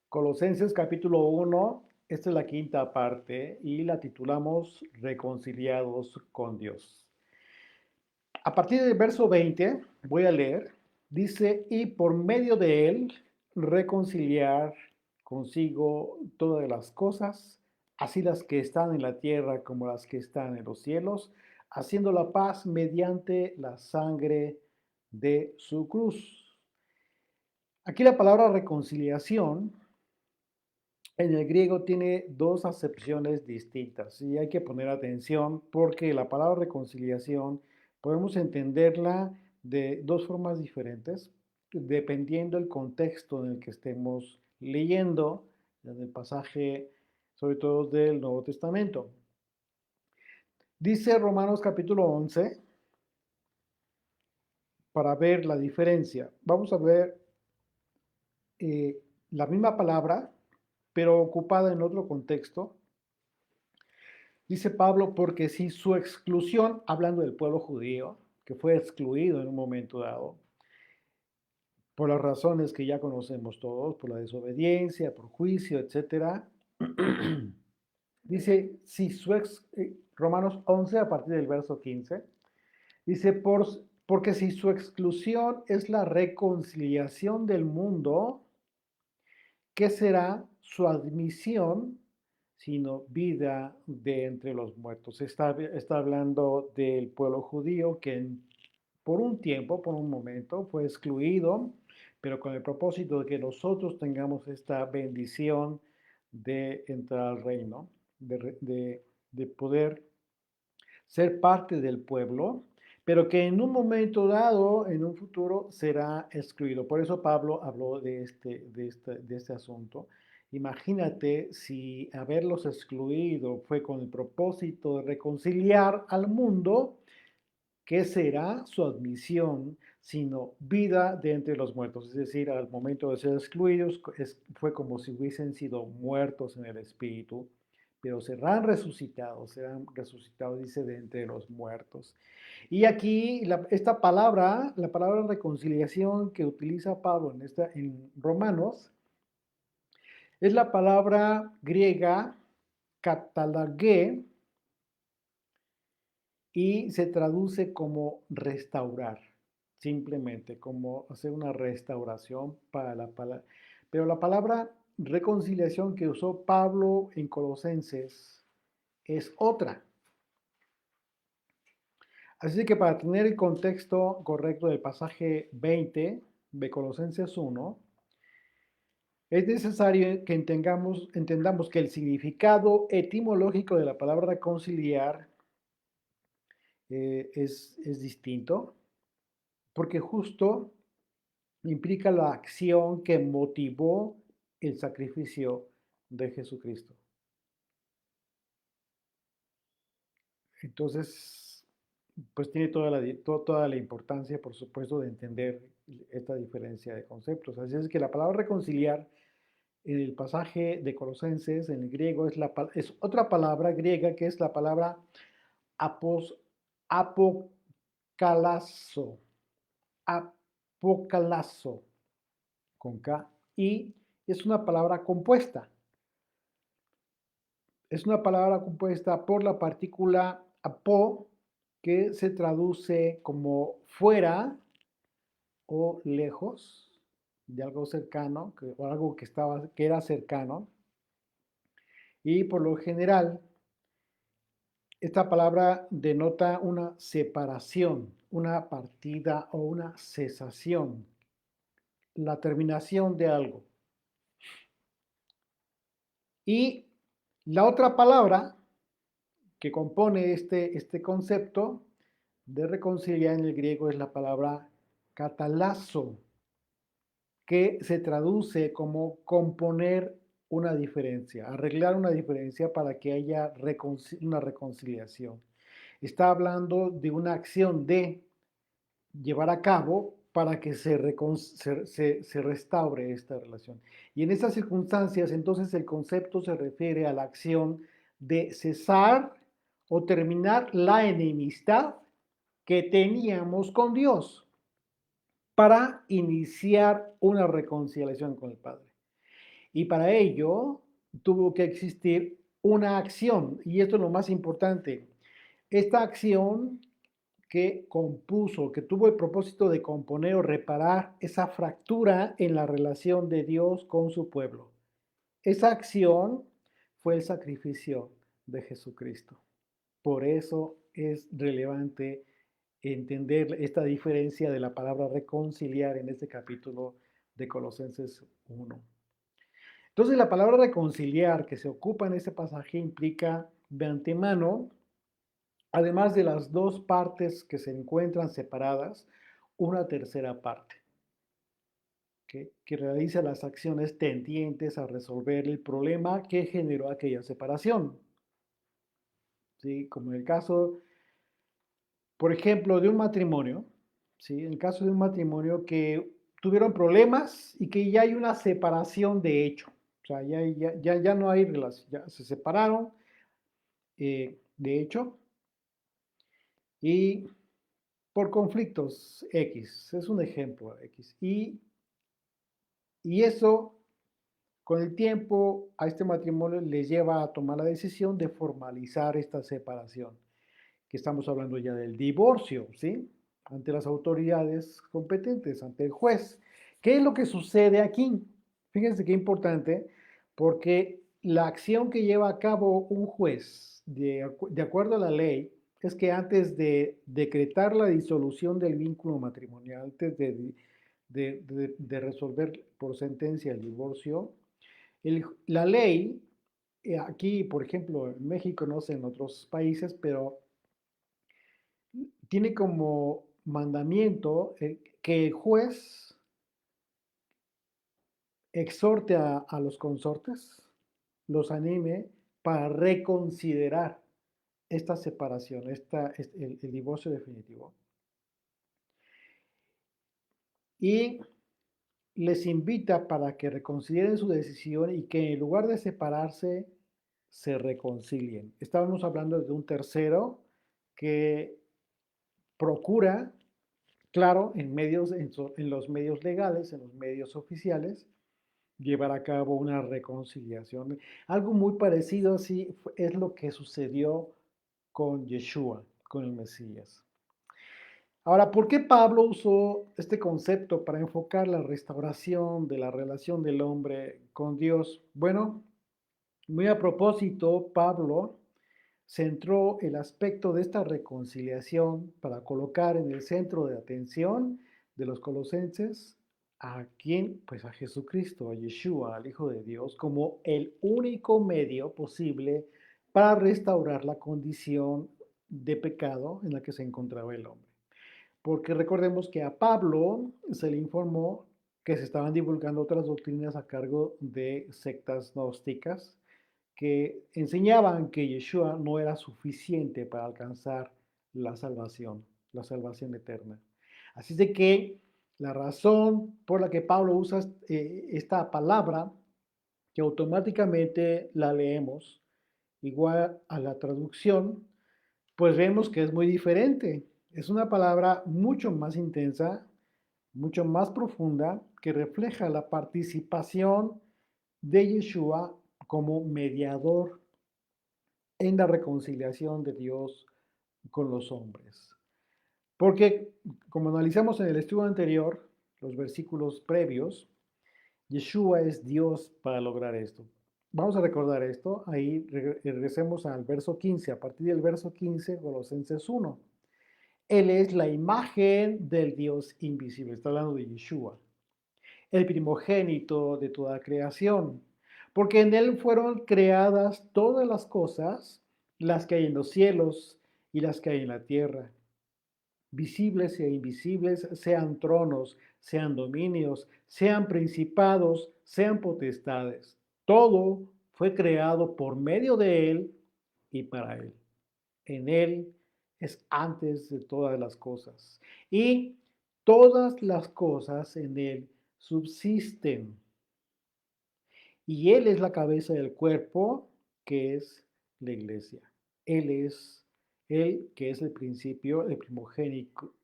Colosenses capítulo 1, esta es la quinta parte y la titulamos Reconciliados con Dios. A partir del verso 20, voy a leer, dice, y por medio de él reconciliar consigo todas las cosas, así las que están en la tierra como las que están en los cielos, haciendo la paz mediante la sangre de su cruz. Aquí la palabra reconciliación en el griego tiene dos acepciones distintas y hay que poner atención porque la palabra reconciliación podemos entenderla de dos formas diferentes dependiendo del contexto en el que estemos leyendo en el pasaje, sobre todo del Nuevo Testamento. Dice Romanos capítulo 11, para ver la diferencia. Vamos a ver la misma palabra, pero ocupada en otro contexto. Dice Pablo, porque si su exclusión, hablando del pueblo judío, que fue excluido en un momento dado, por las razones que ya conocemos todos, por la desobediencia, por juicio, etcétera, dice, si su Romanos 11 a partir del verso 15, dice, porque si su exclusión es la reconciliación del mundo, ¿qué será su admisión sino vida de entre los muertos? Está hablando del pueblo judío que por un tiempo, por un momento, fue excluido, pero con el propósito de que nosotros tengamos esta bendición de entrar al reino, de poder ser parte del pueblo, pero que en un momento dado, en un futuro, será excluido. Por eso Pablo habló de este asunto. Imagínate si haberlos excluido fue con el propósito de reconciliar al mundo, ¿qué será su admisión sino vida de entre los muertos? Es decir, al momento de ser excluidos fue como si hubiesen sido muertos en el espíritu, pero serán resucitados, dice, de entre los muertos. Y aquí esta palabra, la palabra reconciliación que utiliza Pablo en Romanos, es la palabra griega katalagé y se traduce como restaurar, simplemente como hacer una restauración para la palabra. Pero la palabra reconciliación que usó Pablo en Colosenses es otra. Así que para tener el contexto correcto del pasaje 20 de Colosenses 1, es necesario que entendamos que el significado etimológico de la palabra reconciliar es distinto, porque justo implica la acción que motivó el sacrificio de Jesucristo. Entonces, pues tiene toda la importancia, por supuesto, de entender esta diferencia de conceptos. Así es que la palabra reconciliar en el pasaje de Colosenses, en el griego, es otra palabra griega que es la palabra apokalazo, apokalazo, con K, y es una palabra compuesta. Es una palabra compuesta por la partícula apo, que se traduce como fuera o lejos de algo cercano, o algo que era cercano. Y por lo general, esta palabra denota una separación, una partida o una cesación, la terminación de algo. Y la otra palabra que compone este concepto de reconciliar en el griego es la palabra catalazo, que se traduce como componer una diferencia, arreglar una diferencia para que haya una reconciliación. Está hablando de una acción de llevar a cabo para que se restaure esta relación. Y en estas circunstancias, entonces el concepto se refiere a la acción de cesar o terminar la enemistad que teníamos con Dios para iniciar una reconciliación con el Padre. Y para ello tuvo que existir una acción, y esto es lo más importante. Esta acción que compuso, que tuvo el propósito de componer o reparar esa fractura en la relación de Dios con su pueblo. Esa acción fue el sacrificio de Jesucristo. Por eso es relevante entender esta diferencia de la palabra reconciliar en este capítulo de Colosenses 1. Entonces, la palabra reconciliar que se ocupa en este pasaje implica de antemano, además de las dos partes que se encuentran separadas, una tercera parte que realiza las acciones tendientes a resolver el problema que generó aquella separación. ¿Sí? Como en el caso, por ejemplo, de un matrimonio, ¿sí? En el caso de un matrimonio que tuvieron problemas y que ya hay una separación de hecho. O sea, ya no hay relación, ya se separaron de hecho y por conflictos X, es un ejemplo X. Y eso con el tiempo a este matrimonio les lleva a tomar la decisión de formalizar esta separación, que estamos hablando ya del divorcio, ¿sí? Ante las autoridades competentes, ante el juez. ¿Qué es lo que sucede aquí? Fíjense qué importante, porque la acción que lleva a cabo un juez, de acuerdo a la ley, es que antes de decretar la disolución del vínculo matrimonial, antes de resolver por sentencia el divorcio, la ley, aquí, por ejemplo, en México, no sé, en otros países, pero tiene como mandamiento que el juez exhorte a los consortes, los anime para reconsiderar esta separación, el divorcio definitivo. Y les invita para que reconsideren su decisión y que en lugar de separarse, se reconcilien. Estábamos hablando de un tercero que procura, claro, en los medios legales, en los medios oficiales, llevar a cabo una reconciliación. Algo muy parecido así es lo que sucedió con Yeshua, con el Mesías. Ahora, ¿por qué Pablo usó este concepto para enfocar la restauración de la relación del hombre con Dios? Bueno, muy a propósito, Pablo centró el aspecto de esta reconciliación para colocar en el centro de atención de los colosenses a quién, pues a Jesucristo, a Yeshua, al Hijo de Dios, como el único medio posible para restaurar la condición de pecado en la que se encontraba el hombre. Porque recordemos que a Pablo se le informó que se estaban divulgando otras doctrinas a cargo de sectas gnósticas que enseñaban que Yeshua no era suficiente para alcanzar la salvación eterna. Así de que la razón por la que Pablo usa esta palabra, que automáticamente la leemos igual a la traducción, pues vemos que es muy diferente. Es una palabra mucho más intensa, mucho más profunda, que refleja la participación de Yeshua como mediador en la reconciliación de Dios con los hombres. Porque, como analizamos en el estudio anterior, los versículos previos, Yeshua es Dios para lograr esto. Vamos a recordar esto, ahí regresemos al verso 15, a partir del verso 15, Colosenses 1. Él es la imagen del Dios invisible, está hablando de Yeshua, el primogénito de toda creación, porque en él fueron creadas todas las cosas, las que hay en los cielos y las que hay en la tierra, visibles e invisibles, sean tronos, sean dominios, sean principados, sean potestades. Todo fue creado por medio de él y para él. En él es antes de todas las cosas. Y todas las cosas en él subsisten. Y él es la cabeza del cuerpo, que es la iglesia. Él es él que es el principio, el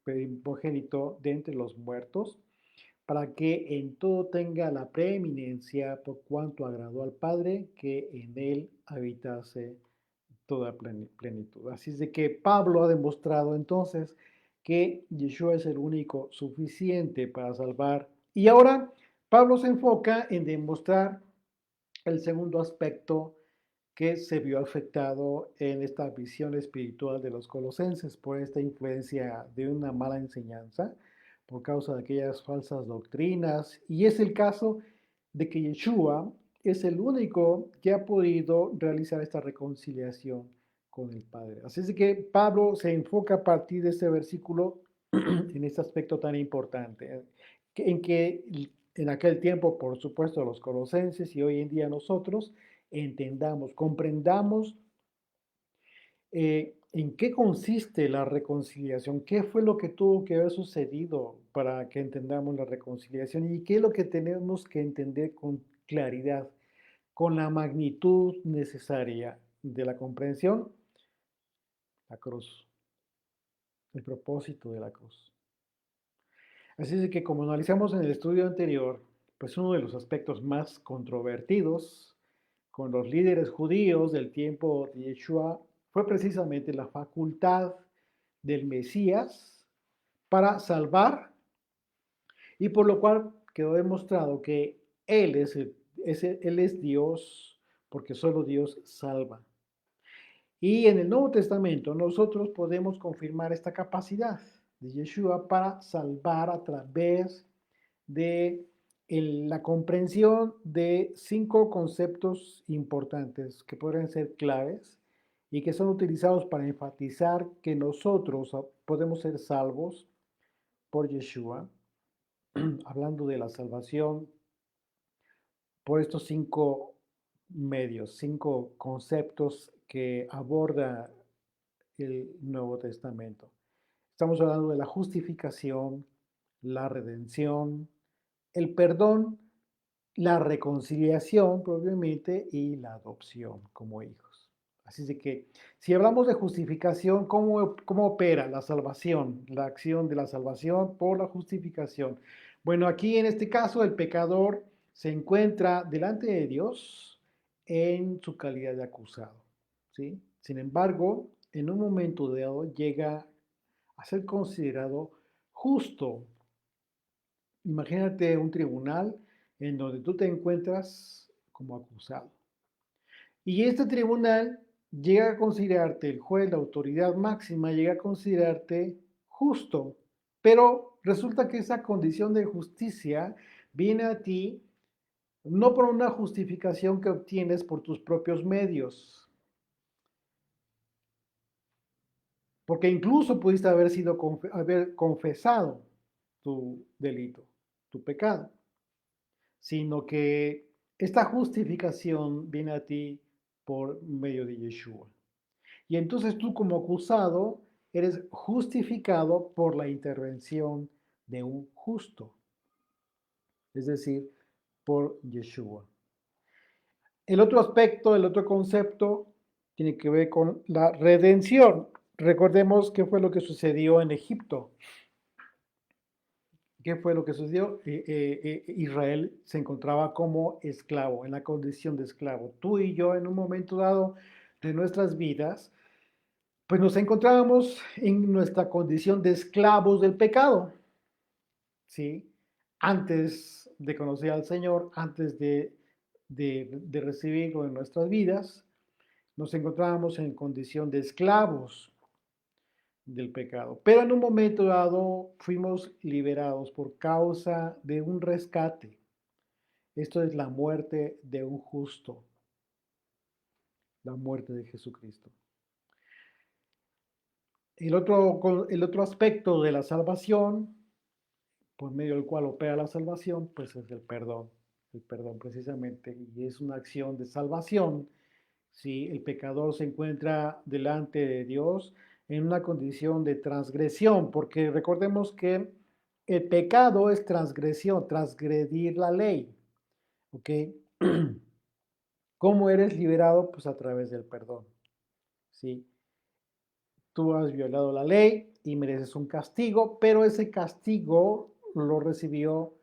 primogénito de entre los muertos, para que en todo tenga la preeminencia por cuanto agradó al Padre que en él habitase toda plenitud. Así es de que Pablo ha demostrado entonces que Yeshua es el único suficiente para salvar. Y ahora Pablo se enfoca en demostrar el segundo aspecto que se vio afectado en esta visión espiritual de los colosenses por esta influencia de una mala enseñanza, por causa de aquellas falsas doctrinas. Y es el caso de que Yeshua es el único que ha podido realizar esta reconciliación con el Padre. Así es que Pablo se enfoca a partir de este versículo en este aspecto tan importante, en que en aquel tiempo, por supuesto, los colosenses y hoy en día nosotros, entendamos, comprendamos en qué consiste la reconciliación, qué fue lo que tuvo que haber sucedido para que entendamos la reconciliación y qué es lo que tenemos que entender con claridad, con la magnitud necesaria de la comprensión, la cruz, el propósito de la cruz. Así es que como analizamos en el estudio anterior, pues uno de los aspectos más controvertidos con los líderes judíos del tiempo de Yeshua fue precisamente la facultad del Mesías para salvar y por lo cual quedó demostrado que Él es Dios porque solo Dios salva. Y en el Nuevo Testamento nosotros podemos confirmar esta capacidad de Yeshua para salvar a través de la comprensión de 5 conceptos importantes que podrían ser claves y que son utilizados para enfatizar que nosotros podemos ser salvos por Yeshua, hablando de la salvación por estos 5 medios, 5 conceptos que aborda el Nuevo Testamento. Estamos hablando de la justificación, la redención, el perdón, la reconciliación propiamente y la adopción como hijos. Así es de que si hablamos de justificación, ¿cómo opera la salvación? La acción de la salvación por la justificación. Bueno, aquí en este caso el pecador se encuentra delante de Dios en su calidad de acusado, ¿sí? Sin embargo, en un momento dado llega a ser considerado justo. Imagínate un tribunal en donde tú te encuentras como acusado. Y este tribunal llega a considerarte, el juez, la autoridad máxima, llega a considerarte justo. Pero resulta que esa condición de justicia viene a ti no por una justificación que obtienes por tus propios medios, porque incluso pudiste haber confesado tu delito, tu pecado, sino que esta justificación viene a ti por medio de Yeshua. Y entonces tú como acusado eres justificado por la intervención de un justo, es decir, por Yeshua. El otro aspecto, el otro concepto tiene que ver con la redención. Recordemos qué fue lo que sucedió en Egipto. ¿Qué fue lo que sucedió? Israel se encontraba como esclavo, en la condición de esclavo. Tú y yo en un momento dado de nuestras vidas, pues nos encontrábamos en nuestra condición de esclavos del pecado, ¿sí? Antes de conocer al Señor, antes de recibirlo en nuestras vidas, nos encontrábamos en condición de esclavos del pecado. Pero en un momento dado fuimos liberados por causa de un rescate. Esto es la muerte de un justo, la muerte de Jesucristo. El otro aspecto de la salvación, por medio del cual opera la salvación, pues es el perdón precisamente, y es una acción de salvación. Si el pecador se encuentra delante de Dios en una condición de transgresión, porque recordemos que el pecado es transgresión, transgredir la ley, ¿ok? ¿Cómo eres liberado? Pues a través del perdón, ¿sí? Tú has violado la ley y mereces un castigo, pero ese castigo lo recibió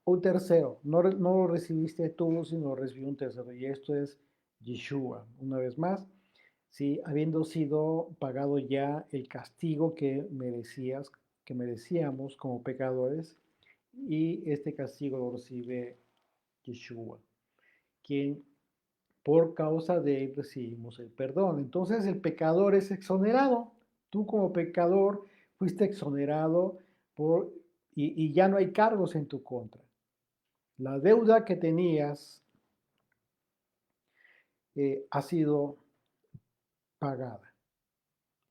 un tercero. No lo recibiste tú, sino lo recibió un tercero. Y esto es Yeshua, una vez más. ¿Sí? Habiendo sido pagado ya el castigo que merecíamos como pecadores, y este castigo lo recibe Yeshua, quien por causa de él recibimos el perdón. Entonces el pecador es exonerado. Tú como pecador fuiste exonerado y ya no hay cargos en tu contra. La deuda que tenías ha sido pagada.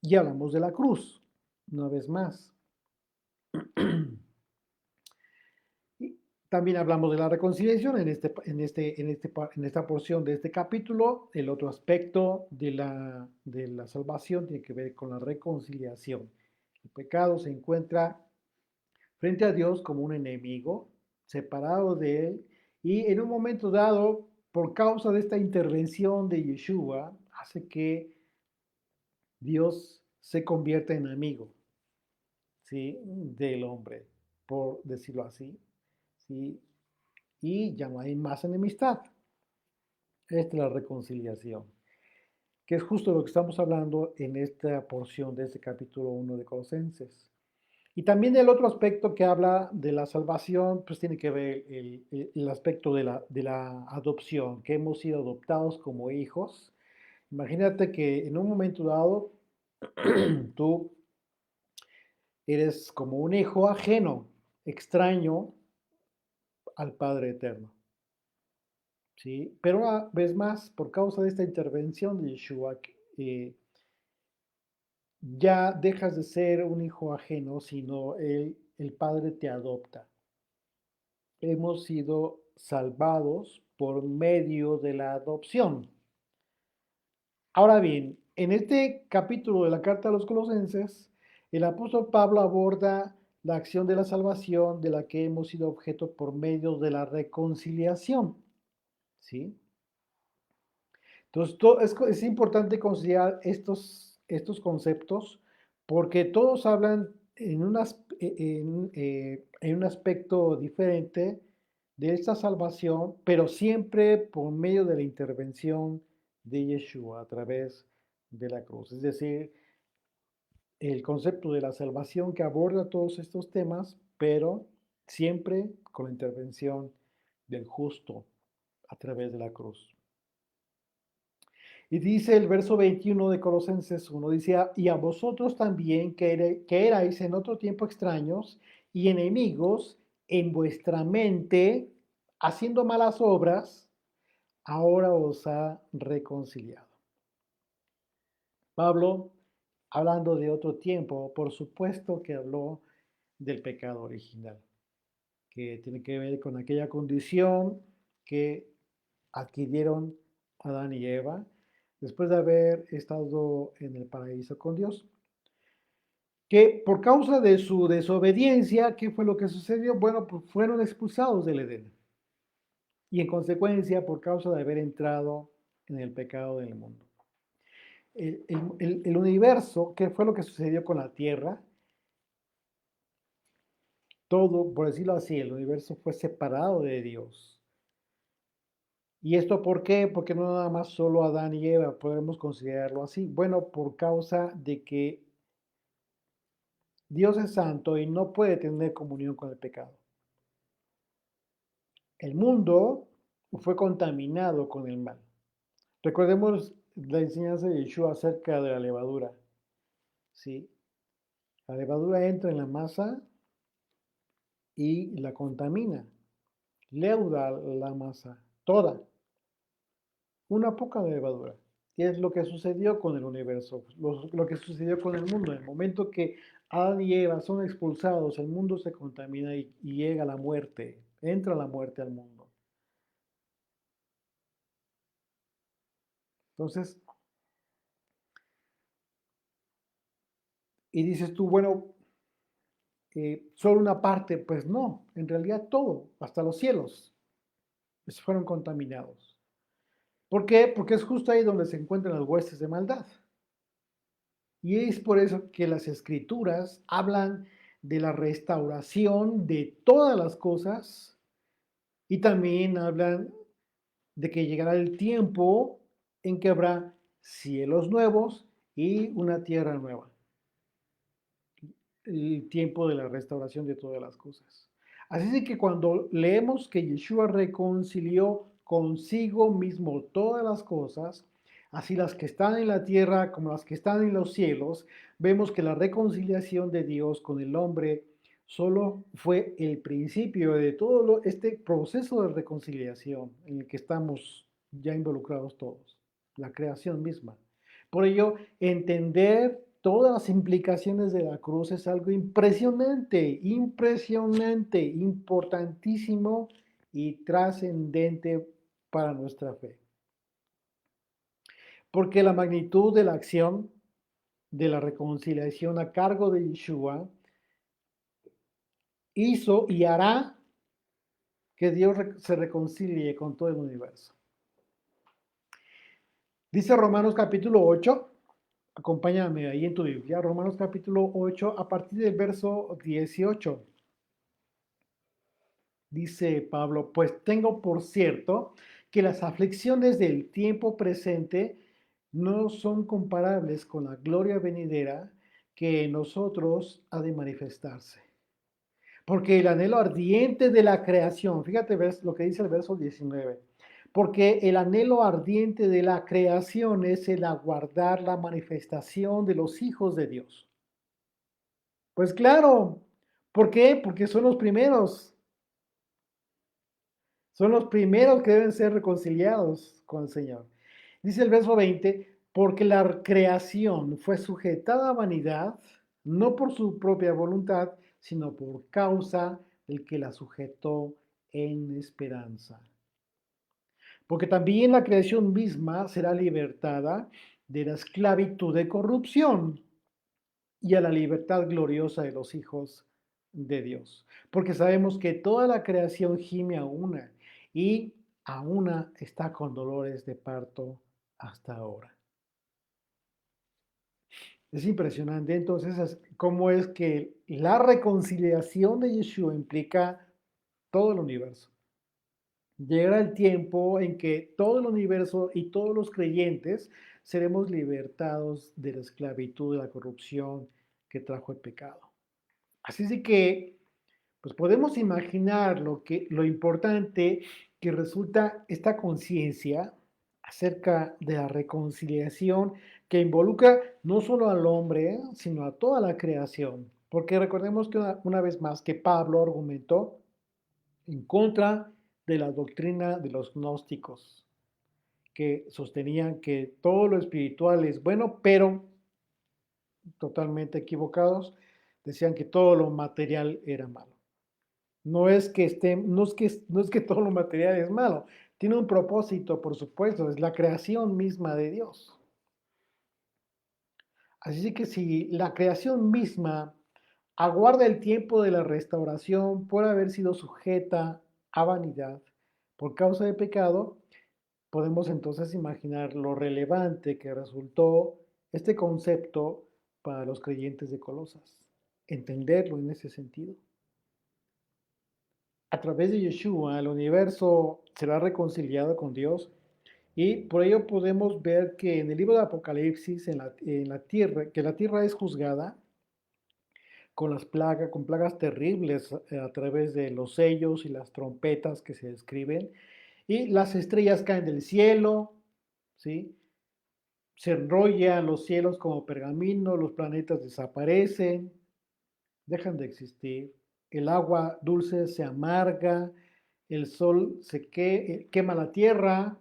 Y hablamos de la cruz, una vez más. Y también hablamos de la reconciliación en esta porción de este capítulo. El otro aspecto de la salvación tiene que ver con la reconciliación. El pecado se encuentra frente a Dios como un enemigo, separado de Él, y en un momento dado, por causa de esta intervención de Yeshua, hace que Dios se convierta en amigo, ¿sí? Del hombre, por decirlo así, ¿sí? Y ya no hay más enemistad. Esta es la reconciliación, que es justo lo que estamos hablando en esta porción de este capítulo 1 de Colosenses. Y también el otro aspecto que habla de la salvación, pues tiene que ver el aspecto de la adopción, que hemos sido adoptados como hijos. Imagínate que en un momento dado tú eres como un hijo ajeno, extraño al Padre Eterno. ¿Sí? Pero una vez más, por causa de esta intervención de Yeshua, eh, ya dejas de ser un hijo ajeno, sino el Padre te adopta. Hemos sido salvados por medio de la adopción. Ahora bien, en este capítulo de la carta a los Colosenses, el apóstol Pablo aborda la acción de la salvación de la que hemos sido objeto por medio de la reconciliación. ¿Sí? Entonces, es importante considerar estos conceptos porque todos hablan en un aspecto diferente de esta salvación, pero siempre por medio de la intervención de Yeshua a través de la cruz. Es decir, el concepto de la salvación que aborda todos estos temas, pero siempre con la intervención del justo a través de la cruz. Y dice el verso 21 de Colosenses 1, dice, y a vosotros también que erais en otro tiempo extraños y enemigos en vuestra mente, haciendo malas obras, ahora os ha reconciliado. Pablo, hablando de otro tiempo, por supuesto que habló del pecado original, que tiene que ver con aquella condición que adquirieron Adán y Eva después de haber estado en el paraíso con Dios. Que por causa de su desobediencia, ¿qué fue lo que sucedió? Bueno, pues fueron expulsados del Edén. Y en consecuencia, por causa de haber entrado en el pecado del mundo. El universo, ¿qué fue lo que sucedió con la Tierra? Todo, por decirlo así, el universo fue separado de Dios. ¿Y esto por qué? Porque no nada más solo Adán y Eva podemos considerarlo así. Bueno, por causa de que Dios es santo y no puede tener comunión con el pecado. El mundo fue contaminado con el mal. Recordemos la enseñanza de Yeshua acerca de la levadura. ¿Sí? La levadura entra en la masa y la contamina. Leuda la masa, toda. Una poca de levadura. Y es lo que sucedió con el universo, lo que sucedió con el mundo. En el momento que Adán y Eva son expulsados, el mundo se contamina y llega la muerte, entra la muerte al mundo. Entonces, y dices tú, bueno, solo una parte, pues no, en realidad todo, hasta los cielos, pues fueron contaminados. ¿Por qué? Porque es justo ahí donde se encuentran las huestes de maldad. Y es por eso que las escrituras hablan de la restauración de todas las cosas Y también hablan de que llegará el tiempo en que habrá cielos nuevos y una tierra nueva. El tiempo de la restauración de todas las cosas. Así es que cuando leemos que Yeshua reconcilió consigo mismo todas las cosas, así las que están en la tierra como las que están en los cielos, vemos que la reconciliación de Dios con el hombre solo fue el principio de todo este proceso de reconciliación en el que estamos ya involucrados todos, la creación misma. Por ello, entender todas las implicaciones de la cruz es algo impresionante, impresionante, importantísimo y trascendente para nuestra fe. Porque la magnitud de la acción de la reconciliación a cargo de Yeshua hizo y hará que Dios se reconcilie con todo el universo. Dice Romanos capítulo 8, acompáñame ahí en tu Biblia, Romanos capítulo 8, a partir del verso 18. Dice Pablo, pues tengo por cierto que las aflicciones del tiempo presente no son comparables con la gloria venidera que en nosotros ha de manifestarse. Porque el anhelo ardiente de la creación, fíjate ves lo que dice el verso 19, porque el anhelo ardiente de la creación es el aguardar la manifestación de los hijos de Dios. Pues claro, ¿por qué? Porque son los primeros. Son los primeros que deben ser reconciliados con el Señor. Dice el verso 20, porque la creación fue sujetada a vanidad, no por su propia voluntad, sino por causa del que la sujetó en esperanza. Porque también la creación misma será libertada de la esclavitud de corrupción y a la libertad gloriosa de los hijos de Dios. Porque sabemos que toda la creación gime a una y a una está con dolores de parto hasta ahora. Es impresionante entonces cómo es que la reconciliación de Yeshua implica todo el universo. Llegará el tiempo en que todo el universo y todos los creyentes seremos libertados de la esclavitud, de la corrupción que trajo el pecado. Así es que, pues podemos imaginar lo importante que resulta esta conciencia acerca de la reconciliación que involucra no solo al hombre, sino a toda la creación. Porque recordemos que una vez más que Pablo argumentó en contra de la doctrina de los gnósticos, que sostenían que todo lo espiritual es bueno, pero totalmente equivocados, decían que todo lo material era malo. No es que todo lo material es malo, tiene un propósito, por supuesto, es la creación misma de Dios. Así que si la creación misma aguarda el tiempo de la restauración por haber sido sujeta a vanidad por causa del pecado, podemos entonces imaginar lo relevante que resultó este concepto para los creyentes de Colosas. Entenderlo en ese sentido. A través de Yeshua, el universo será reconciliado con Dios y por ello podemos ver que en el libro de Apocalipsis, en la tierra, que la tierra es juzgada con plagas terribles a través de los sellos y las trompetas que se describen, y las estrellas caen del cielo, ¿sí? Se enrollan los cielos como pergamino, los planetas desaparecen, dejan de existir, el agua dulce se amarga, el sol quema la tierra,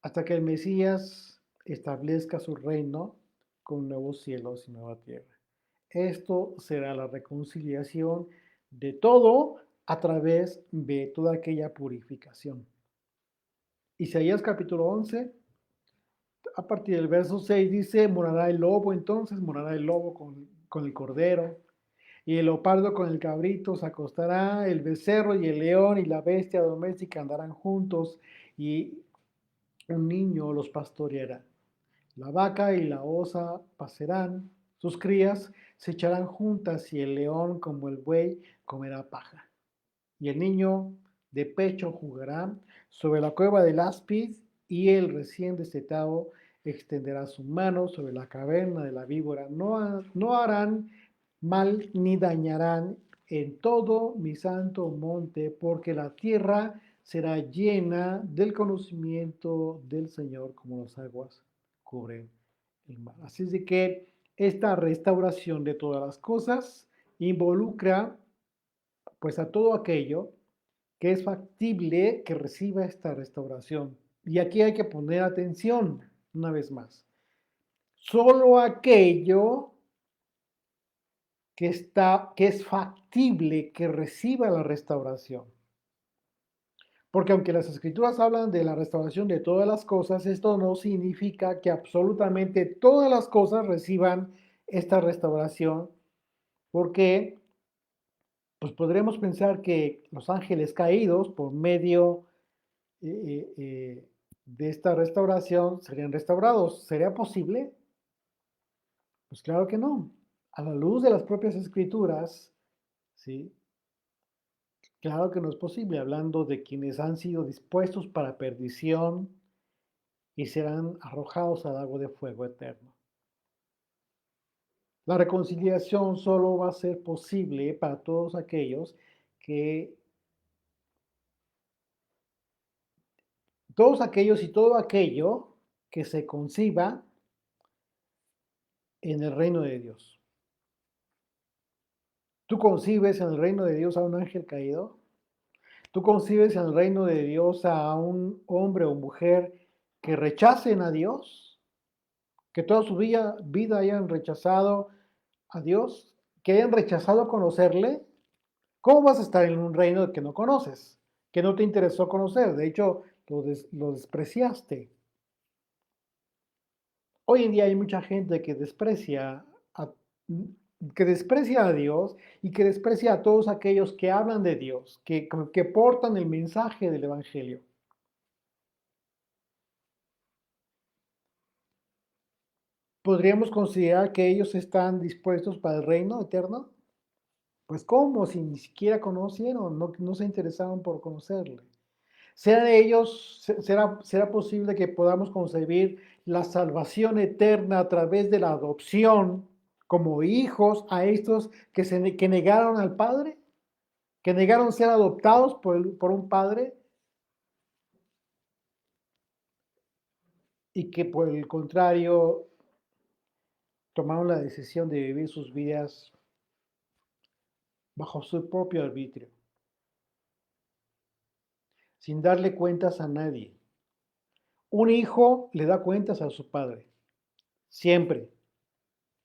hasta que el Mesías establezca su reino con nuevos cielos y nueva tierra. Esto será la reconciliación de todo a través de toda aquella purificación. Isaías capítulo 11, a partir del verso 6 dice, morará el lobo entonces, morará el lobo con el cordero, y el leopardo con el cabrito se acostará, el becerro y el león y la bestia doméstica andarán juntos, y un niño los pastoreará. La vaca y la osa pasarán, sus crías se echarán juntas y el león como el buey comerá paja. y el niño de pecho jugará sobre la cueva del áspid, y el recién destetado extenderá su mano sobre la caverna de la víbora. No harán mal ni dañarán en todo mi santo monte, porque la tierra será llena del conocimiento del Señor como las aguas cubren el mar. Así es de que esta restauración de todas las cosas involucra pues a todo aquello que es factible que reciba esta restauración. Y aquí hay que poner atención una vez más. Solo aquello que es factible que reciba la restauración. Porque aunque las escrituras hablan de la restauración de todas las cosas, esto no significa que absolutamente todas las cosas reciban esta restauración, porque pues podremos pensar que los ángeles caídos, por medio de esta restauración, serían restaurados. ¿Sería posible? Pues claro que no. A la luz de las propias escrituras, ¿sí? Claro que no es posible, hablando de quienes han sido dispuestos para perdición y serán arrojados al lago de fuego eterno. La reconciliación solo va a ser posible para todos aquellos que, y todo aquello que se conciba en el reino de Dios. ¿Tú concibes en el reino de Dios a un ángel caído? ¿Tú concibes en el reino de Dios a un hombre o mujer que rechacen a Dios? ¿Que toda su vida hayan rechazado a Dios? ¿Que hayan rechazado conocerle? ¿Cómo vas a estar en un reino que no conoces? Que no te interesó conocer. De hecho, lo despreciaste. Hoy en día hay mucha gente a, que desprecia a Dios y que desprecia a todos aquellos que hablan de Dios, que portan el mensaje del Evangelio. ¿Podríamos considerar que ellos están dispuestos para el reino eterno? Pues ¿cómo? Si ni siquiera conocieron, no se interesaron por conocerle. ¿Será posible que podamos concebir la salvación eterna a través de la adopción como hijos a estos que negaron al Padre? ¿Que negaron ser adoptados por un Padre? Y que por el contrario tomaron la decisión de vivir sus vidas bajo su propio arbitrio, sin darle cuentas a nadie. Un hijo le da cuentas a su padre, siempre.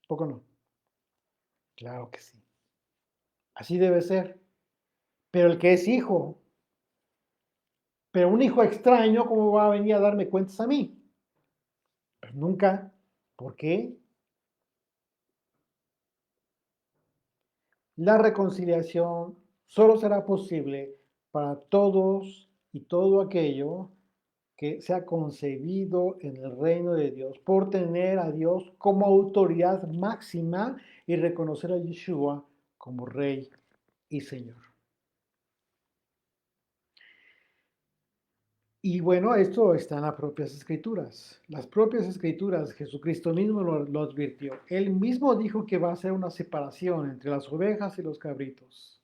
¿Poco no? Claro que sí. Así debe ser. Pero el que es hijo, pero un hijo extraño, ¿cómo va a venir a darme cuentas a mí? Pues nunca. ¿Por qué? La reconciliación solo será posible para todos y todo aquello que sea concebido en el reino de Dios, por tener a Dios como autoridad máxima y reconocer a Yeshua como Rey y Señor. Y bueno, esto está en las propias escrituras. Las propias escrituras, Jesucristo mismo lo advirtió. Él mismo dijo que va a hacer una separación entre las ovejas y los cabritos.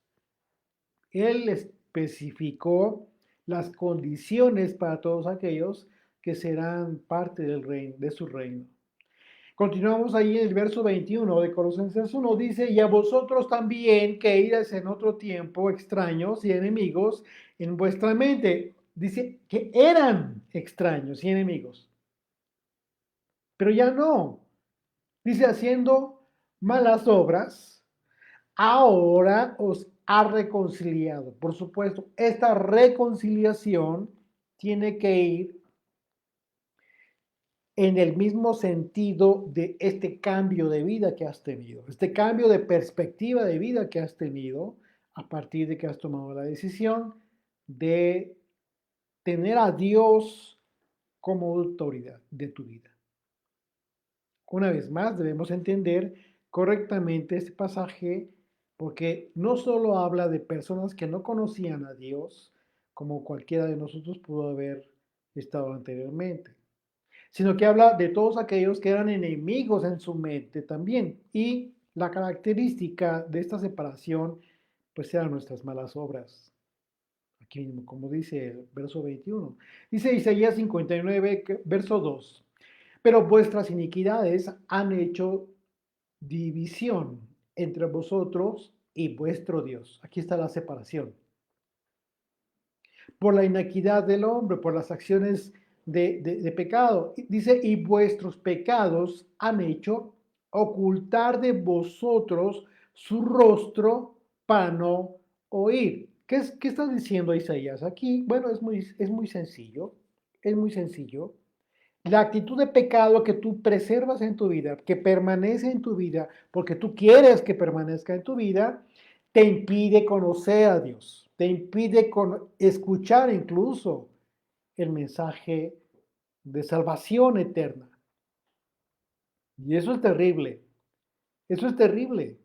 Él especificó las condiciones para todos aquellos que serán parte del reino, de su reino. Continuamos ahí en el verso 21 de Colosenses 1, dice, y a vosotros también que irais en otro tiempo extraños y enemigos en vuestra mente. Dice que eran extraños y enemigos, pero ya no. Dice haciendo malas obras, ahora os ha reconciliado. Por supuesto, esta reconciliación tiene que ir en el mismo sentido de este cambio de vida que has tenido, este cambio de perspectiva de vida que has tenido a partir de que has tomado la decisión de tener a Dios como autoridad de tu vida. Una vez más, debemos entender correctamente este pasaje porque no solo habla de personas que no conocían a Dios, como cualquiera de nosotros pudo haber estado anteriormente, sino que habla de todos aquellos que eran enemigos en su mente también. Y la característica de esta separación, pues eran nuestras malas obras. Aquí mismo, como dice el verso 21. Dice Isaías 59, verso 2. Pero vuestras iniquidades han hecho división entre vosotros y vuestro Dios. Aquí está la separación. Por la inequidad del hombre, por las acciones de pecado. Dice, y vuestros pecados han hecho ocultar de vosotros su rostro para no oír. ¿Qué está diciendo Isaías aquí? Bueno, es muy sencillo. Es muy sencillo. La actitud de pecado que tú preservas en tu vida, que permanece en tu vida, porque tú quieres que permanezca en tu vida, te impide conocer a Dios, te impide escuchar incluso el mensaje de salvación eterna. Y eso es terrible, eso es terrible.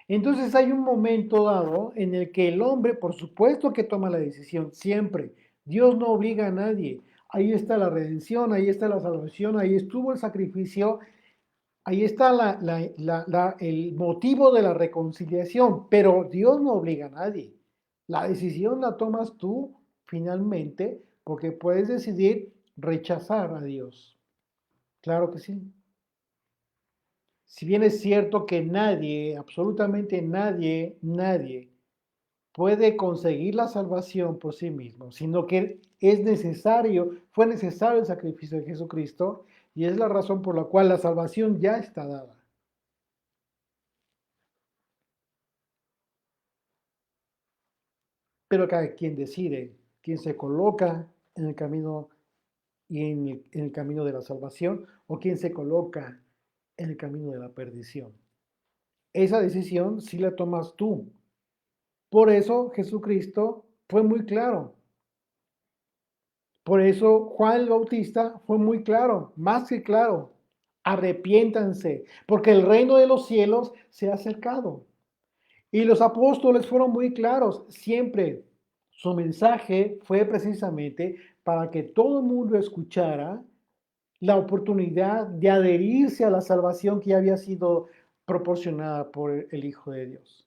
Entonces hay un momento dado en el que el hombre, por supuesto que toma la decisión, siempre. Dios no obliga a nadie. Ahí está la redención, ahí está la salvación, ahí estuvo el sacrificio, ahí está el motivo de la reconciliación, pero Dios no obliga a nadie. La decisión la tomas tú finalmente porque puedes decidir rechazar a Dios. Claro que sí. Si bien es cierto que nadie, absolutamente nadie puede conseguir la salvación por sí mismo, sino que fue necesario el sacrificio de Jesucristo y es la razón por la cual la salvación ya está dada. Pero cada quien decide, quién se coloca en el camino y en el camino de la salvación o quién se coloca en el camino de la perdición. Esa decisión sí la tomas tú. Por eso Jesucristo fue muy claro. Por eso Juan el Bautista fue muy claro, más que claro. Arrepiéntanse, porque el reino de los cielos se ha acercado. Y los apóstoles fueron muy claros, siempre. Su mensaje fue precisamente para que todo el mundo escuchara la oportunidad de adherirse a la salvación que había sido proporcionada por el Hijo de Dios.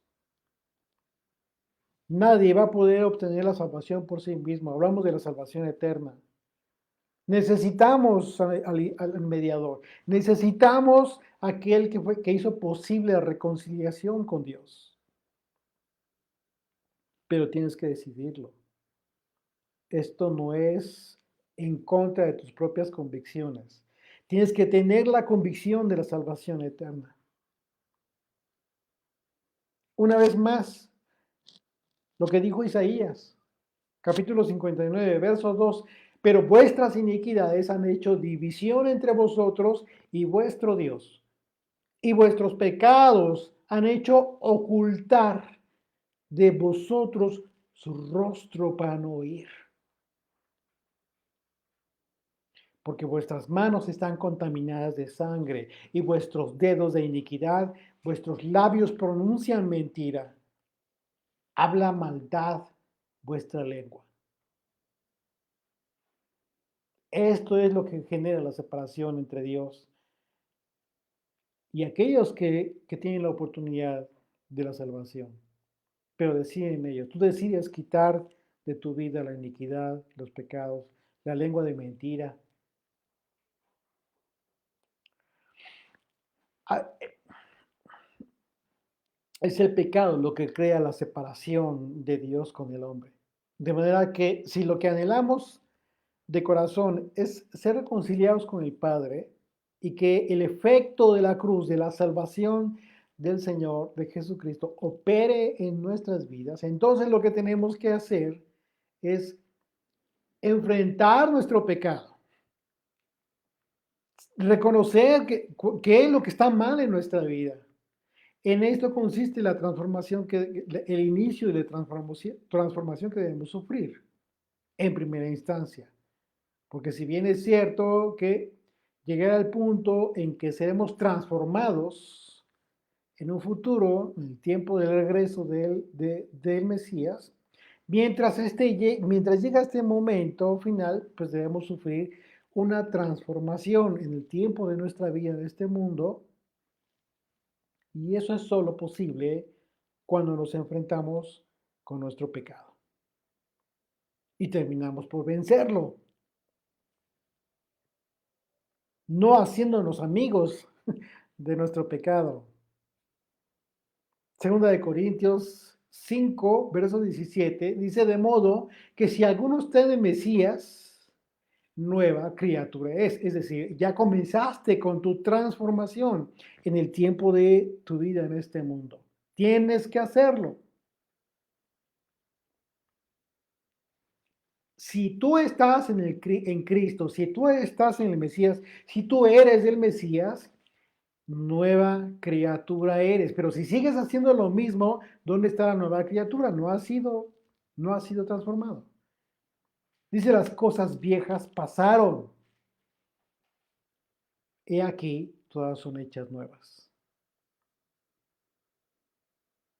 Nadie va a poder obtener la salvación por sí mismo. Hablamos de la salvación eterna. Necesitamos al mediador. Necesitamos aquel que hizo posible la reconciliación con Dios. Pero tienes que decidirlo. Esto no es en contra de tus propias convicciones. Tienes que tener la convicción de la salvación eterna. Una vez más, lo que dijo Isaías, capítulo 59, verso 2, pero vuestras iniquidades han hecho división entre vosotros y vuestro Dios, y vuestros pecados han hecho ocultar de vosotros su rostro para no oír. Porque vuestras manos están contaminadas de sangre y vuestros dedos de iniquidad, vuestros labios pronuncian mentira. Habla maldad vuestra lengua. Esto es lo que genera la separación entre Dios y aquellos que tienen la oportunidad de la salvación. Pero deciden ellos. Tú decides quitar de tu vida la iniquidad, los pecados, la lengua de mentira. Es el pecado lo que crea la separación de Dios con el hombre. De manera que si lo que anhelamos de corazón es ser reconciliados con el Padre y que el efecto de la cruz, de la salvación del Señor, de Jesucristo, opere en nuestras vidas, entonces lo que tenemos que hacer es enfrentar nuestro pecado, reconocer qué es lo que está mal en nuestra vida. En esto consiste la transformación, el inicio de la transformación que debemos sufrir en primera instancia. Porque si bien es cierto que llegar al punto en que seremos transformados en un futuro, en el tiempo del regreso del Mesías, mientras llega este momento final, pues debemos sufrir una transformación en el tiempo de nuestra vida en este mundo, y eso es solo posible cuando nos enfrentamos con nuestro pecado y terminamos por vencerlo, no haciéndonos amigos de nuestro pecado. Segunda de Corintios 5, verso 17, dice: de modo que si alguno está en el Mesías, nueva criatura es. Es decir, ya comenzaste con tu transformación en el tiempo de tu vida en este mundo. Tienes que hacerlo. Si tú estás en Cristo, si tú estás en el Mesías, si tú eres el Mesías, nueva criatura eres. Pero si sigues haciendo lo mismo, ¿dónde está la nueva criatura? No ha sido transformado. Dice: las cosas viejas pasaron. He aquí, todas son hechas nuevas.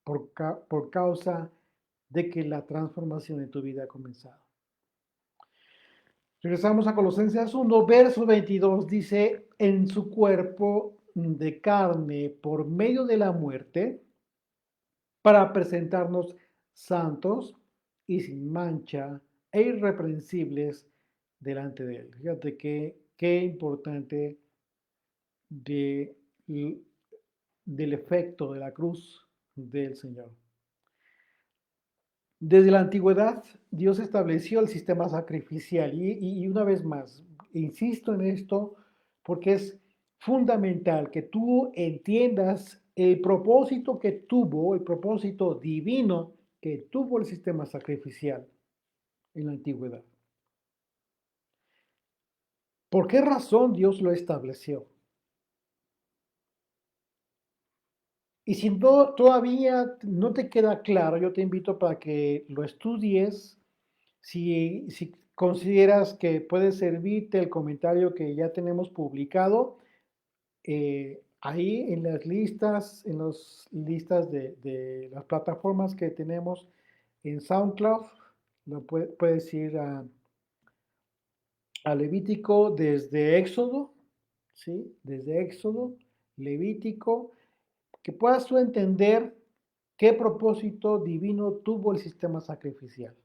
Por causa de que la transformación en tu vida ha comenzado. Regresamos a Colosenses 1, verso 22, dice: en su cuerpo de carne por medio de la muerte, para presentarnos santos y sin mancha e irreprensibles delante de él. Fíjate qué importante de, del efecto de la cruz del Señor. Desde la antigüedad, Dios estableció el sistema sacrificial y una vez más, insisto en esto porque es fundamental que tú entiendas el propósito que tuvo, el propósito divino que tuvo el sistema sacrificial en la antigüedad. ¿Por qué razón Dios lo estableció? Y si todavía no te queda claro, yo te invito para que lo estudies. Si consideras que puede servirte el comentario que ya tenemos publicado, ahí en las listas de las plataformas que tenemos en SoundCloud, puedes ir a Levítico desde Éxodo, ¿sí? Desde Éxodo, Levítico, que puedas tú entender qué propósito divino tuvo el sistema sacrificial.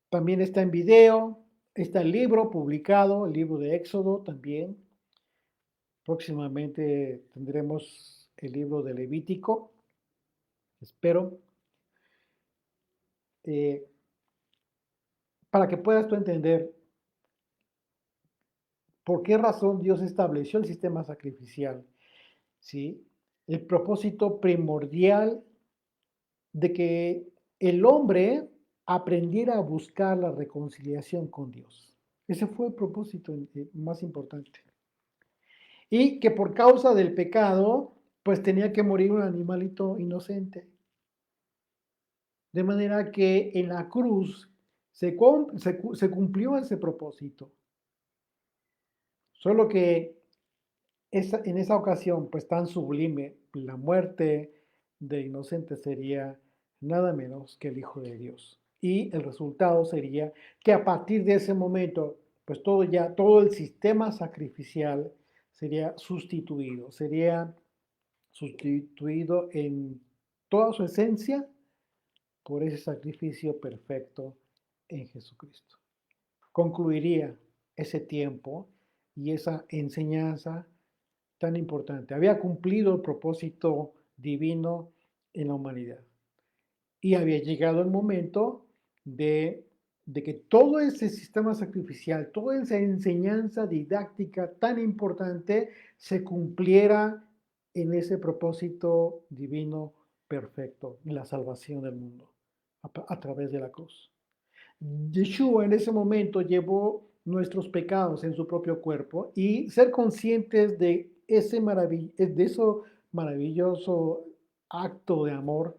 También está en video, está el libro publicado, el libro de Éxodo también. Próximamente tendremos el libro de Levítico, espero, eh, para que puedas tú entender por qué razón Dios estableció el sistema sacrificial, ¿sí? El propósito primordial de que el hombre aprendiera a buscar la reconciliación con Dios. Ese fue el propósito más importante. Y que por causa del pecado, pues tenía que morir un animalito inocente. De manera que en la cruz se cumplió ese propósito. Solo que en esa ocasión, pues tan sublime, la muerte de inocente sería nada menos que el Hijo de Dios. Y el resultado sería que a partir de ese momento, pues todo el sistema sacrificial sería sustituido en toda su esencia por ese sacrificio perfecto en Jesucristo. Concluiría ese tiempo y esa enseñanza tan importante. Había cumplido el propósito divino en la humanidad. Y había llegado el momento de que todo ese sistema sacrificial, toda esa enseñanza didáctica tan importante se cumpliera en ese propósito divino perfecto, la salvación del mundo a través de la cruz. Yeshua en ese momento llevó nuestros pecados en su propio cuerpo y ser conscientes de ese maravilloso acto de amor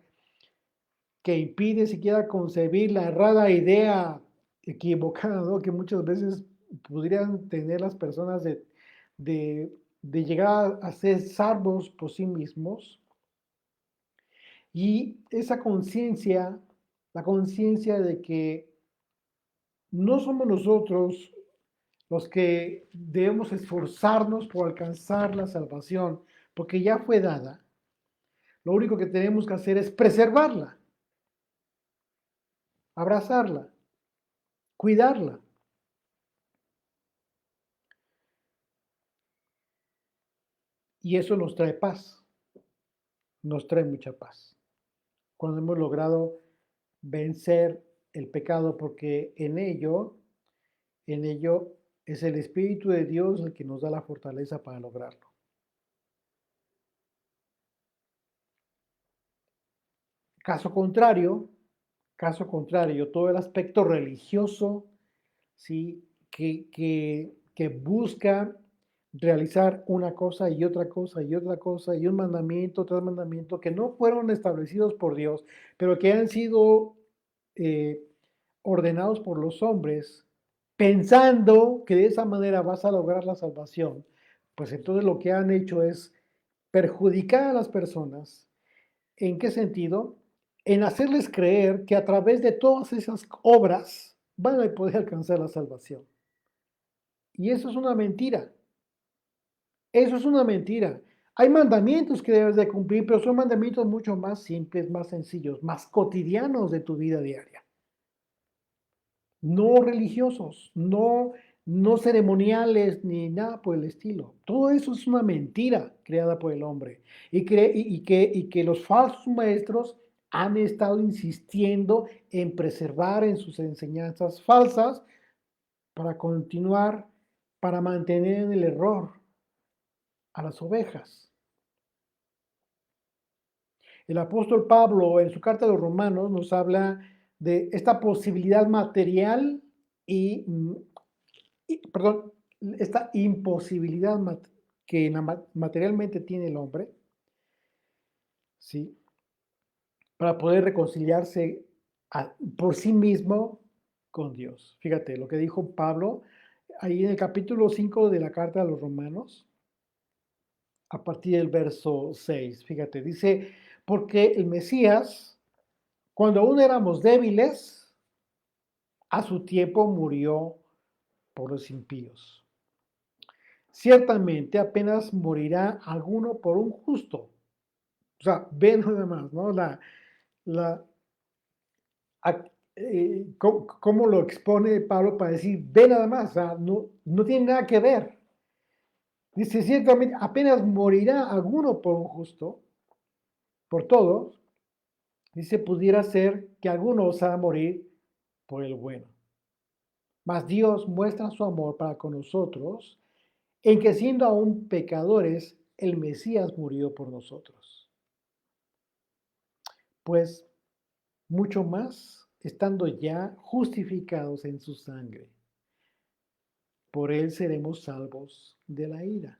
que impide siquiera concebir la errada idea equivocada, ¿no? Que muchas veces podrían tener las personas de de llegar a ser salvos por sí mismos. Y esa conciencia, la conciencia de que no somos nosotros los que debemos esforzarnos por alcanzar la salvación, porque ya fue dada. Lo único que tenemos que hacer es preservarla, abrazarla, cuidarla. Y eso nos trae paz, nos trae mucha paz. Cuando hemos logrado vencer el pecado, porque en ello es el Espíritu de Dios el que nos da la fortaleza para lograrlo. Caso contrario, todo el aspecto religioso, ¿sí? que busca realizar una cosa y otra cosa y otra cosa y un mandamiento tras mandamiento que no fueron establecidos por Dios, pero que han sido eh, ordenados por los hombres, pensando que de esa manera vas a lograr la salvación, pues entonces lo que han hecho es perjudicar a las personas. ¿En qué sentido? En hacerles creer que a través de todas esas obras van a poder alcanzar la salvación. Y eso es una mentira. Eso es una mentira. Hay mandamientos que debes de cumplir, pero son mandamientos mucho más simples, más sencillos, más cotidianos de tu vida diaria. No religiosos, no ceremoniales ni nada por el estilo. Todo eso es una mentira creada por el hombre y que los falsos maestros han estado insistiendo en preservar en sus enseñanzas falsas para continuar, para mantener en el error a las ovejas. El apóstol Pablo en su carta a los Romanos nos habla de esta posibilidad material y perdón, esta imposibilidad que materialmente tiene el hombre, ¿sí? Para poder reconciliarse por sí mismo con Dios. Fíjate lo que dijo Pablo ahí en el capítulo 5 de la carta a los Romanos, a partir del verso 6. Fíjate, dice, porque el Mesías, cuando aún éramos débiles, a su tiempo murió por los impíos. Ciertamente apenas morirá alguno por un justo. O sea, ve nada más, ¿no? La, cómo lo expone Pablo para decir, ve nada más, o sea, no tiene nada que ver. Dice, ciertamente apenas morirá alguno por un justo, por todos. Dice, pudiera ser que alguno osara morir por el bueno. Mas Dios muestra su amor para con nosotros en que siendo aún pecadores, el Mesías murió por nosotros. Pues mucho más, estando ya justificados en su sangre, por él seremos salvos de la ira.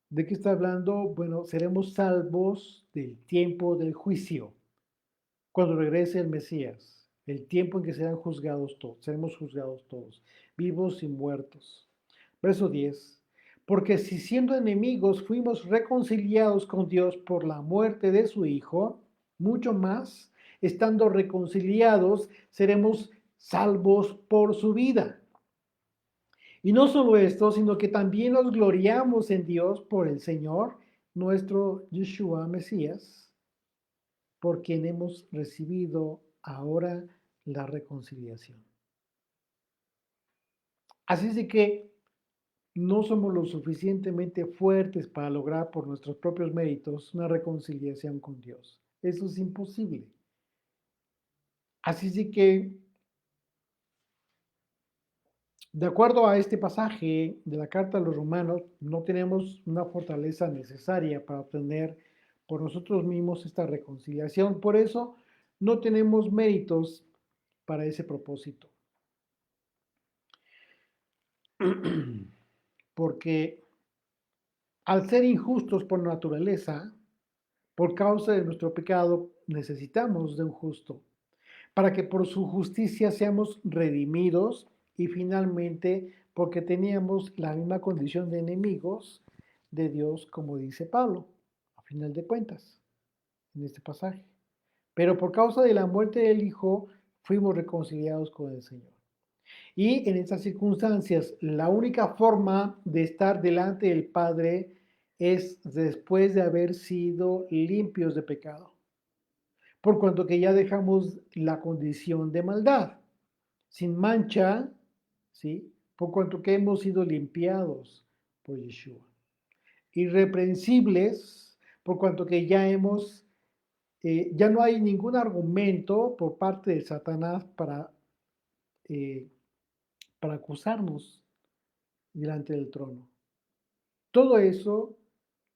¿De qué está hablando? Bueno, seremos salvos del tiempo del juicio, cuando regrese el Mesías, el tiempo en que serán juzgados todos, seremos juzgados todos, vivos y muertos. Verso 10. Porque si siendo enemigos fuimos reconciliados con Dios por la muerte de su Hijo, mucho más, estando reconciliados, seremos salvos por su vida. Y no solo esto, sino que también nos gloriamos en Dios por el Señor, nuestro Yeshua Mesías, por quien hemos recibido ahora la reconciliación. Así es de que no somos lo suficientemente fuertes para lograr por nuestros propios méritos una reconciliación con Dios. Eso es imposible. Así es de que, de acuerdo a este pasaje de la carta a los Romanos, no tenemos una fortaleza necesaria para obtener por nosotros mismos esta reconciliación. Por eso no tenemos méritos para ese propósito. Porque al ser injustos por naturaleza, por causa de nuestro pecado, necesitamos de un justo, para que por su justicia seamos redimidos y finalmente porque teníamos la misma condición de enemigos de Dios, como dice Pablo, a final de cuentas, en este pasaje. Pero por causa de la muerte del Hijo, fuimos reconciliados con el Señor. Y en estas circunstancias, la única forma de estar delante del Padre es después de haber sido limpios de pecado, por cuanto que ya dejamos la condición de maldad, sin mancha, ¿sí? Por cuanto que hemos sido limpiados por Yeshua. Irreprensibles, por cuanto que ya no hay ningún argumento por parte de Satanás eh, para acusarnos delante del trono. Todo eso,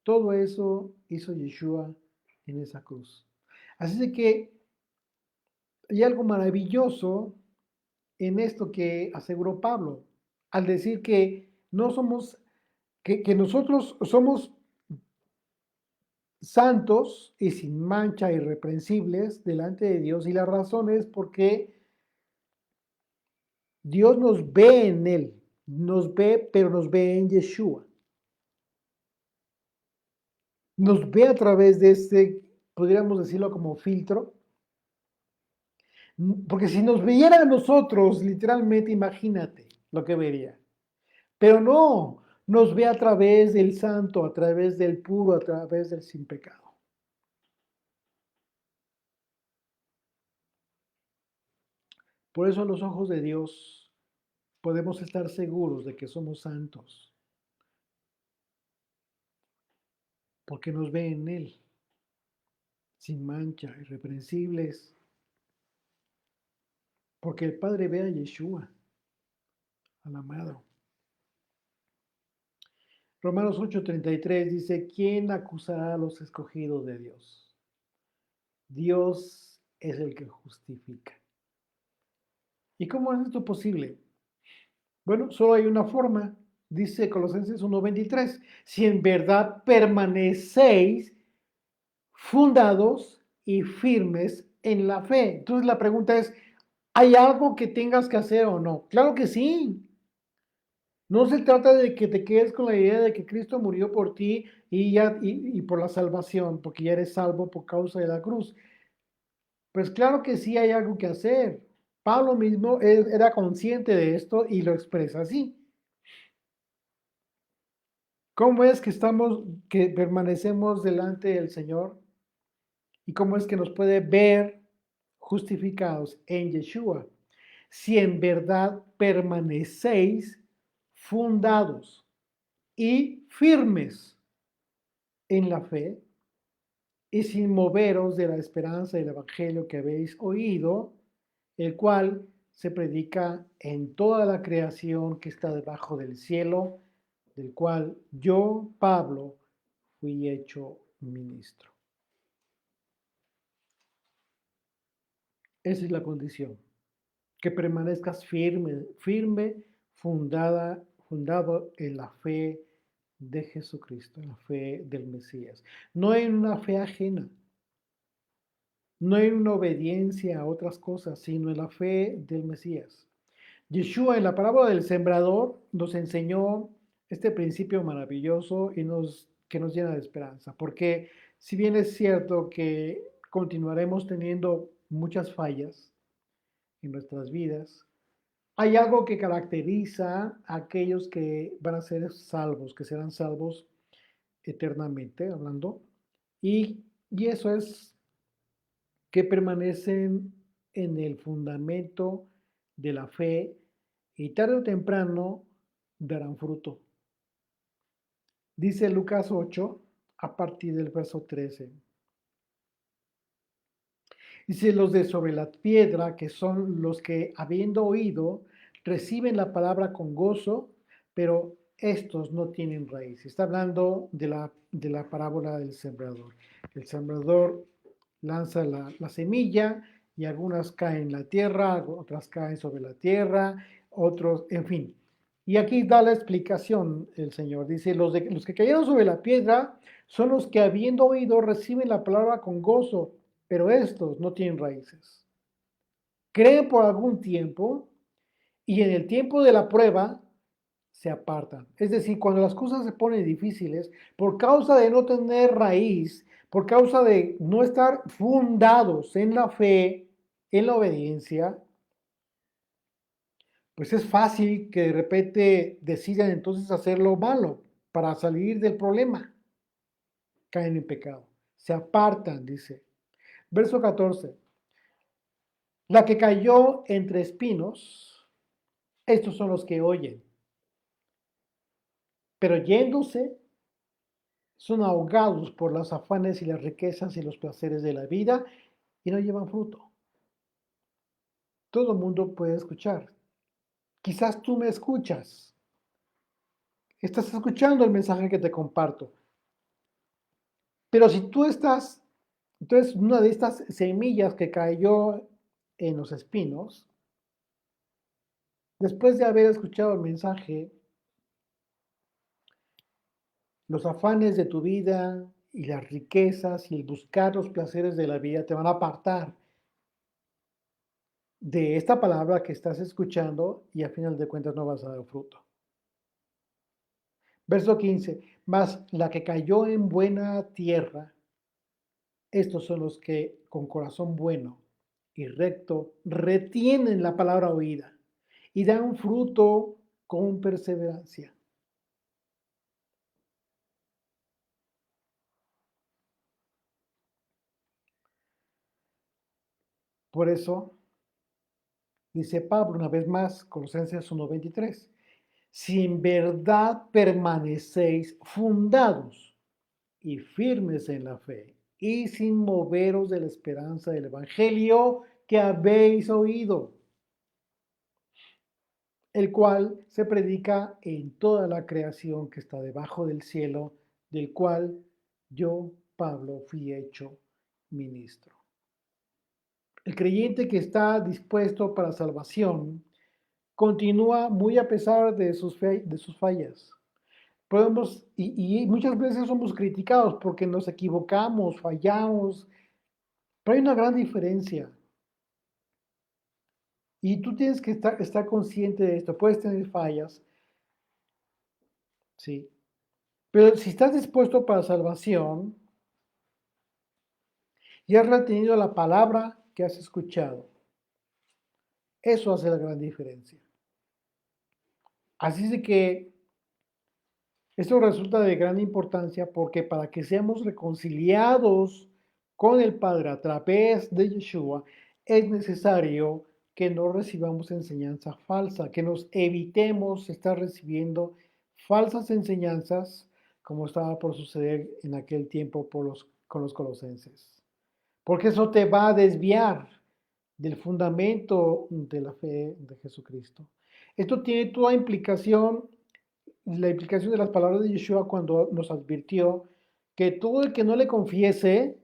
todo eso hizo Yeshua en esa cruz. Así de que hay algo maravilloso en esto que aseguró Pablo, al decir que no somos, que nosotros somos santos y sin mancha, irreprensibles delante de Dios, y la razón es porque Dios nos ve en Él, nos ve, pero nos ve en Yeshua. Nos ve a través de este, podríamos decirlo como filtro, porque si nos viera a nosotros, literalmente, imagínate lo que vería. Pero no, nos ve a través del santo, a través del puro, a través del sin pecado. Por eso a los ojos de Dios podemos estar seguros de que somos santos, porque nos ve en Él, sin mancha, irreprensibles, porque el Padre ve a Yeshua, al amado. Romanos 8:33 dice, ¿quién acusará a los escogidos de Dios? Dios es el que justifica. ¿Y cómo es esto posible? Bueno, solo hay una forma, dice Colosenses 1:23, si en verdad permanecéis fundados y firmes en la fe. Entonces la pregunta es, ¿hay algo que tengas que hacer o no? Claro que sí. No se trata de que te quedes con la idea de que Cristo murió por ti y por la salvación, porque ya eres salvo por causa de la cruz. Pues claro que sí hay algo que hacer. Pablo mismo era consciente de esto y lo expresa así. ¿Cómo es que permanecemos delante del Señor? ¿Y cómo es que nos puede ver justificados en Yeshua? Si en verdad permanecéis fundados y firmes en la fe y sin moveros de la esperanza del evangelio que habéis oído, el cual se predica en toda la creación que está debajo del cielo, del cual yo, Pablo, fui hecho ministro. Esa es la condición, que permanezcas firme, fundado en la fe de Jesucristo, en la fe del Mesías. No en una fe ajena, no en una obediencia a otras cosas, sino en la fe del Mesías. Yeshua en la parábola del sembrador nos enseñó este principio maravilloso que nos llena de esperanza, porque si bien es cierto que continuaremos teniendo muchas fallas en nuestras vidas, hay algo que caracteriza a aquellos que van a ser salvos, que serán salvos eternamente, hablando, y eso es que permanecen en el fundamento de la fe y tarde o temprano darán fruto. Dice Lucas 8 a partir del verso 13. Dice los de sobre la piedra, que son los que habiendo oído, reciben la palabra con gozo, pero estos no tienen raíz. Está hablando de la parábola del sembrador. El sembrador lanza la semilla y algunas caen en la tierra, otras caen sobre la tierra, otros, en fin. Y aquí da la explicación el Señor. Dice, los que cayeron sobre la piedra son los que habiendo oído reciben la palabra con gozo, pero estos no tienen raíces. Creen por algún tiempo y en el tiempo de la prueba se apartan. Es decir, cuando las cosas se ponen difíciles, por causa de no tener raíz, por causa de no estar fundados en la fe, en la obediencia, pues es fácil que de repente decidan entonces hacer lo malo para salir del problema. Caen en pecado. Se apartan, dice. Verso 14. La que cayó entre espinos, estos son los que oyen, pero yéndose son ahogados por los afanes y las riquezas y los placeres de la vida y no llevan fruto. Todo el mundo puede escuchar. Quizás tú me escuchas. Estás escuchando el mensaje que te comparto. Pero si tú estás, entonces una de estas semillas que cayó en los espinos, después de haber escuchado el mensaje, los afanes de tu vida y las riquezas y el buscar los placeres de la vida te van a apartar de esta palabra que estás escuchando y a final de cuentas no vas a dar fruto. Verso 15, mas la que cayó en buena tierra, estos son los que con corazón bueno y recto retienen la palabra oída y dan fruto con perseverancia. Por eso, dice Pablo una vez más, Colosenses 1:23, si en verdad permanecéis fundados y firmes en la fe y sin moveros de la esperanza del Evangelio que habéis oído, el cual se predica en toda la creación que está debajo del cielo, del cual yo, Pablo, fui hecho ministro. El creyente que está dispuesto para salvación continúa muy a pesar de sus fallas. Podemos, y muchas veces somos criticados porque nos equivocamos, fallamos, pero hay una gran diferencia. Y tú tienes que estar consciente de esto. Puedes tener fallas, sí. Pero si estás dispuesto para salvación y has retenido la palabra que has escuchado, eso hace la gran diferencia. Así es de que esto resulta de gran importancia porque para que seamos reconciliados con el Padre a través de Yeshua, es necesario que no recibamos enseñanza falsa, que nos evitemos estar recibiendo falsas enseñanzas como estaba por suceder en aquel tiempo con los colosenses. Porque eso te va a desviar del fundamento de la fe de Jesucristo. Esto tiene toda implicación, la implicación de las palabras de Yeshua cuando nos advirtió que todo el que no le confiese,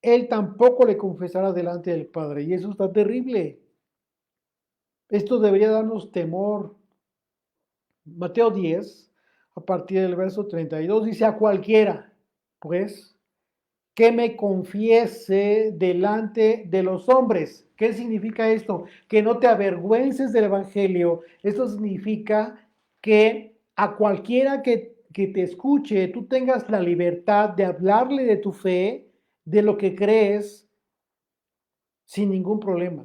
él tampoco le confesará delante del Padre. Y eso está terrible. Esto debería darnos temor. Mateo 10, a partir del verso 32, dice a cualquiera, pues, que me confiese delante de los hombres. ¿Qué significa esto? Que no te avergüences del Evangelio. Esto significa que a cualquiera que te escuche, tú tengas la libertad de hablarle de tu fe, de lo que crees, sin ningún problema,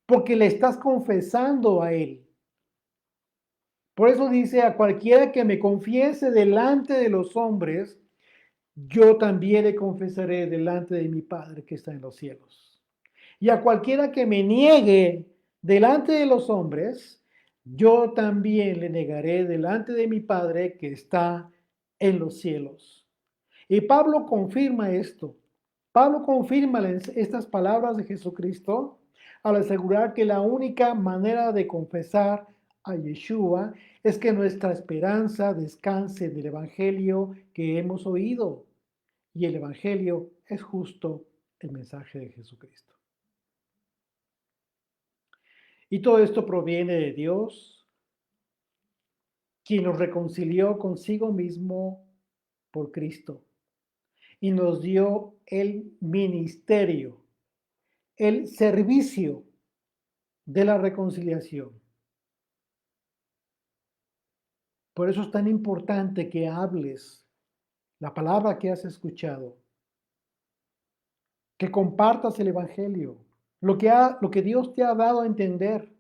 porque le estás confesando a él. Por eso dice, a cualquiera que me confiese delante de los hombres, yo también le confesaré delante de mi Padre que está en los cielos. Y a cualquiera que me niegue delante de los hombres, yo también le negaré delante de mi Padre que está en los cielos. Y Pablo confirma esto. Pablo confirma estas palabras de Jesucristo al asegurar que la única manera de confesar a Yeshua es que nuestra esperanza descanse en el Evangelio que hemos oído. Y el Evangelio es justo el mensaje de Jesucristo. Y todo esto proviene de Dios, quien nos reconcilió consigo mismo por Cristo y nos dio el ministerio, el servicio de la reconciliación. Por eso es tan importante que hables la palabra que has escuchado, que compartas el Evangelio, lo que Dios te ha dado a entender.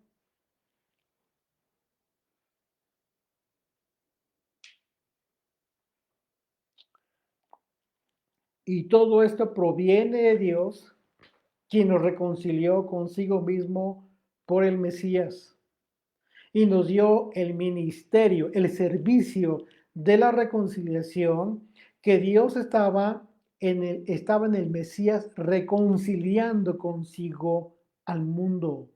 Y todo esto proviene de Dios, quien nos reconcilió consigo mismo por el Mesías y nos dio el ministerio, el servicio de la reconciliación, que Dios estaba en el Mesías reconciliando consigo al mundo,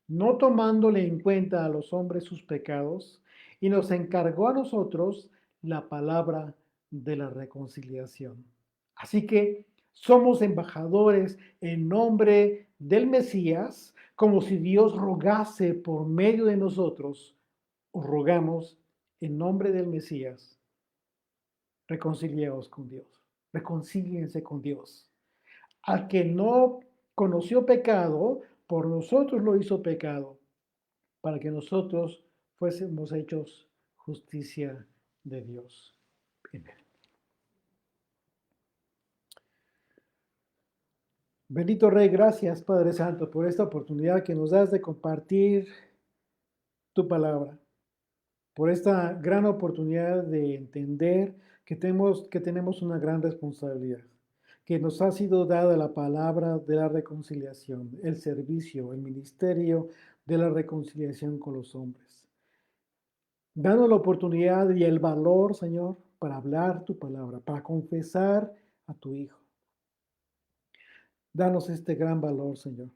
no tomándole en cuenta a los hombres sus pecados, y nos encargó a nosotros la palabra de la reconciliación. Así que somos embajadores en nombre del Mesías, como si Dios rogase por medio de nosotros. Os rogamos en nombre del Mesías, reconciliaos con Dios, reconcíliense con Dios. Al que no conoció pecado, por nosotros lo hizo pecado, para que nosotros fuésemos hechos justicia de Dios. Amén. Bendito Rey, gracias Padre Santo por esta oportunidad que nos das de compartir tu palabra, por esta gran oportunidad de entender que tenemos una gran responsabilidad, que nos ha sido dada la palabra de la reconciliación, el servicio, el ministerio de la reconciliación con los hombres. Danos la oportunidad y el valor, Señor, para hablar tu palabra, para confesar a tu Hijo. Danos este gran valor, Señor,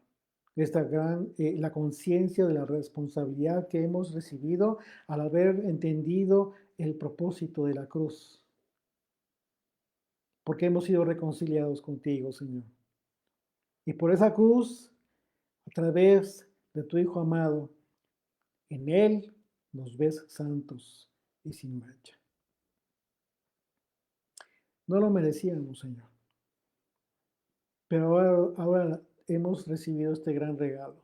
la conciencia de la responsabilidad que hemos recibido al haber entendido el propósito de la cruz, porque hemos sido reconciliados contigo, Señor. Y por esa cruz, a través de tu Hijo amado, en Él nos ves santos y sin mancha. No lo merecíamos, Señor, pero ahora hemos recibido este gran regalo.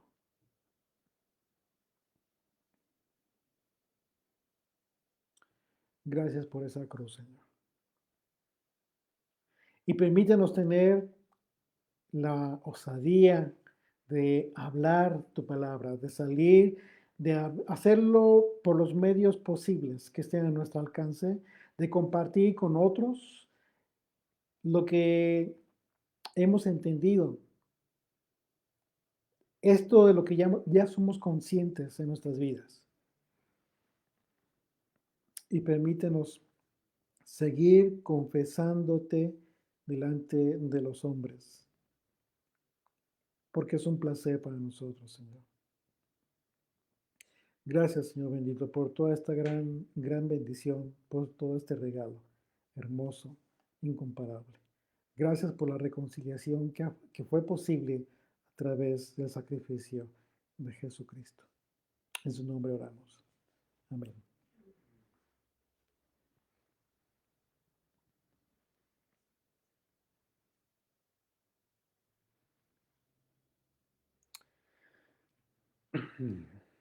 Gracias por esa cruz, Señor. Y permítenos tener la osadía de hablar tu palabra, de salir, de hacerlo por los medios posibles que estén a nuestro alcance, de compartir con otros lo que hemos entendido. Esto de lo que ya somos conscientes en nuestras vidas. Y permítenos seguir confesándote delante de los hombres, porque es un placer para nosotros, Señor. Gracias, Señor bendito, por toda esta gran bendición, por todo este regalo hermoso, incomparable. Gracias por la reconciliación que fue posible a través del sacrificio de Jesucristo. En su nombre oramos. Amén.